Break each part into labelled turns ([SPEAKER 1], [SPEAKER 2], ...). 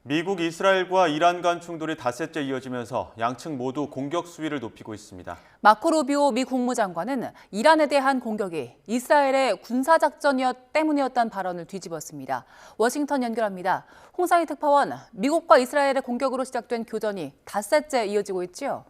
[SPEAKER 1] 미국, 이스라엘과 이란 간 충돌이 닷새째 이어지면서 양측 모두 공격 수위를 높이고 있습니다.
[SPEAKER 2] 마코 루비오 미 국무장관은 이란에 대한 공격이 이스라엘의 군사작전 때문이었다는 발언을 뒤집었습니다. 워싱턴 연결합니다. 홍상희 특파원, 미국과 이스라엘의 공격으로 시작된 교전이 닷새째 이어지고 있죠?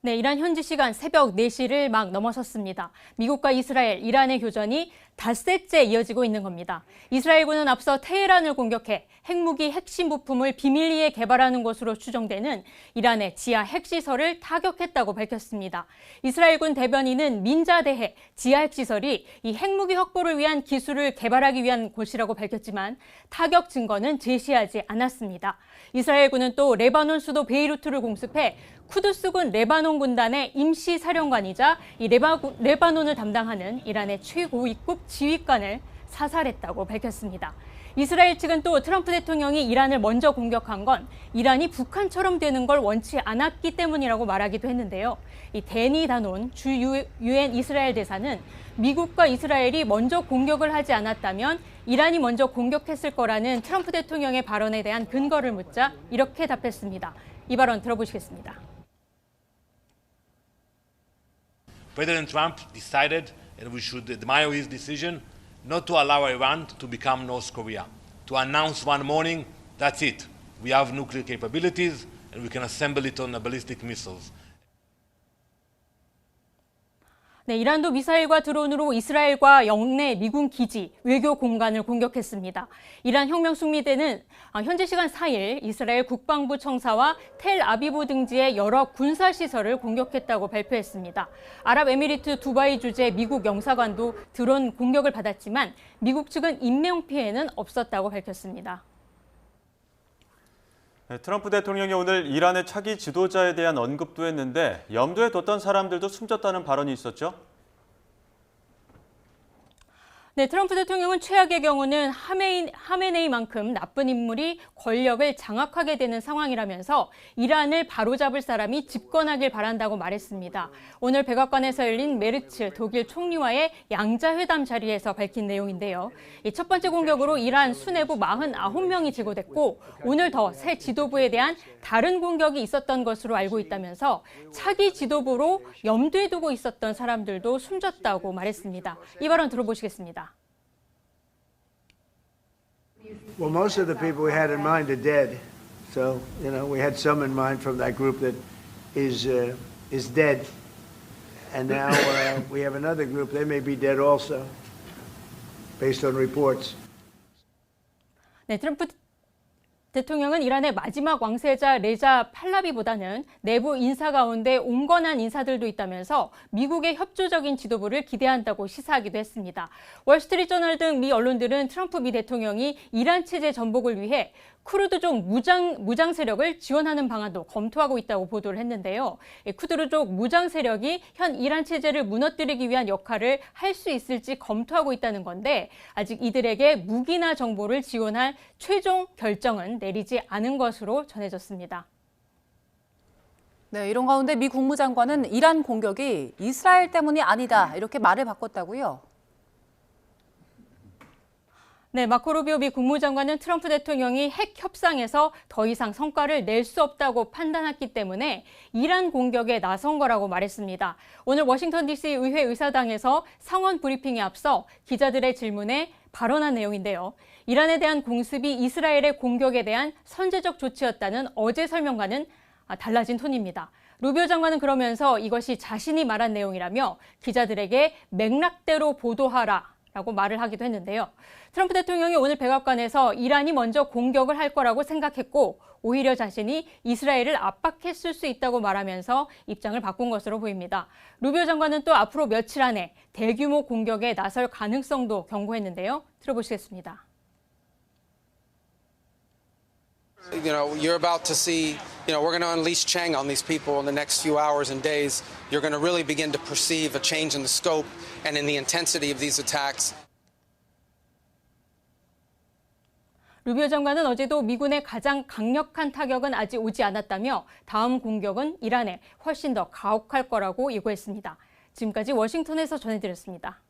[SPEAKER 3] 네, 이란 현지 시간 새벽 4시를 막 넘어섰습니다. 미국과 이스라엘, 이란의 교전이 닷새째 이어지고 있는 겁니다. 이스라엘군은 앞서 테헤란을 공격해 핵무기 핵심 부품을 비밀리에 개발하는 것으로 추정되는 이란의 지하 핵시설을 타격했다고 밝혔습니다. 이스라엘군 대변인은 민자대해 지하 핵시설이 이 핵무기 확보를 위한 기술을 개발하기 위한 곳이라고 밝혔지만 타격 증거는 제시하지 않았습니다. 이스라엘군은 또 레바논 수도 베이루트를 공습해 쿠두스군 레바논 군단의 임시 사령관이자 이 레바논을 담당하는 이란의 최고위급 지휘관을 사살했다고 밝혔습니다. 이스라엘 측은 또 트럼프 대통령이 이란을 먼저 공격한 건 이란이 북한처럼 되는 걸 원치 않았기 때문이라고 말하기도 했는데요. 이 데니 다논 주 유엔 이스라엘 대사는 미국과 이스라엘이 먼저 공격을 하지 않았다면 이란이 먼저 공격했을 거라는 트럼프 대통령의 발언에 대한 근거를 묻자 이렇게 답했습니다. 이 발언 들어보시겠습니다.
[SPEAKER 4] President Trump decided, and we should admire his decision, not to allow Iran to become North Korea. To announce one morning, that's it. We have nuclear capabilities, and we can assemble it on ballistic missiles.
[SPEAKER 3] 네, 이란도 미사일과 드론으로 이스라엘과 영내 미군 기지, 외교 공간을 공격했습니다. 이란 혁명숙리대는 현지 시간 4일 이스라엘 국방부 청사와 텔아비브 등지의 여러 군사시설을 공격했다고 발표했습니다. 아랍에미리트 두바이 주재 미국 영사관도 드론 공격을 받았지만 미국 측은 인명피해는 없었다고 밝혔습니다.
[SPEAKER 1] 트럼프 대통령이 오늘 이란의 차기 지도자에 대한 언급도 했는데 염두에 뒀던 사람들도 숨졌다는 발언이 있었죠?
[SPEAKER 3] 네, 트럼프 대통령은 최악의 경우는 하메네이만큼 나쁜 인물이 권력을 장악하게 되는 상황이라면서 이란을 바로잡을 사람이 집권하길 바란다고 말했습니다. 오늘 백악관에서 열린 메르츠 독일 총리와의 양자회담 자리에서 밝힌 내용인데요. 첫 번째 공격으로 이란 수뇌부 49명이 제거됐고 오늘 더 새 지도부에 대한 다른 공격이 있었던 것으로 알고 있다면서 차기 지도부로 염두에 두고 있었던 사람들도 숨졌다고 말했습니다. 이 발언 들어보시겠습니다.
[SPEAKER 5] Well, most of the people we had in mind are dead. So, we had some in mind from that group that is dead. And now we have another group. They may be dead also, based on reports.
[SPEAKER 3] 네, 트럼프 대통령은 이란의 마지막 왕세자 레자 팔라비보다는 내부 인사 가운데 온건한 인사들도 있다면서 미국의 협조적인 지도부를 기대한다고 시사하기도 했습니다. 월스트리트저널 등 미 언론들은 트럼프 미 대통령이 이란 체제 전복을 위해 쿠르드족 무장 세력을 지원하는 방안도 검토하고 있다고 보도를 했는데요. 쿠르드족 무장 세력이 현 이란 체제를 무너뜨리기 위한 역할을 할 수 있을지 검토하고 있다는 건데 아직 이들에게 무기나 정보를 지원할 최종 결정은 내리지 않은 것으로 전해졌습니다.
[SPEAKER 2] 네, 이런 가운데 미 국무장관은 이란 공격이 이스라엘 때문이 아니다 이렇게 말을 바꿨다고요?
[SPEAKER 3] 네, 마코 루비오 미 국무장관은 트럼프 대통령이 핵 협상에서 더 이상 성과를 낼 수 없다고 판단했기 때문에 이란 공격에 나선 거라고 말했습니다. 오늘 워싱턴 DC 의회 의사당에서 상원 브리핑에 앞서 기자들의 질문에 발언한 내용인데요. 이란에 대한 공습이 이스라엘의 공격에 대한 선제적 조치였다는 어제 설명과는 달라진 톤입니다. 루비오 장관은 그러면서 이것이 자신이 말한 내용이라며 기자들에게 맥락대로 보도하라 라고 말을 하기도 했는데요. 트럼프 대통령이 오늘 백악관에서 이란이 먼저 공격을 할 거라고 생각했고 오히려 자신이 이스라엘을 압박했을 수 있다고 말하면서 입장을 바꾼 것으로 보입니다. 루비오 장관은 또 앞으로 며칠 안에 대규모 공격에 나설 가능성도 경고했는데요. 들어보시겠습니다.
[SPEAKER 6] You're about to see, we're going to unleash Chang on these people in the next few hours and days. You're going to really begin to perceive a change in the scope and in the intensity of these attacks.
[SPEAKER 3] 루비오 장관은 어제도 미군의 가장 강력한 타격은 아직 오지 않았다며 다음 공격은 이란에 훨씬 더 가혹할 거라고 예고했습니다. 지금까지 워싱턴에서 전해드렸습니다.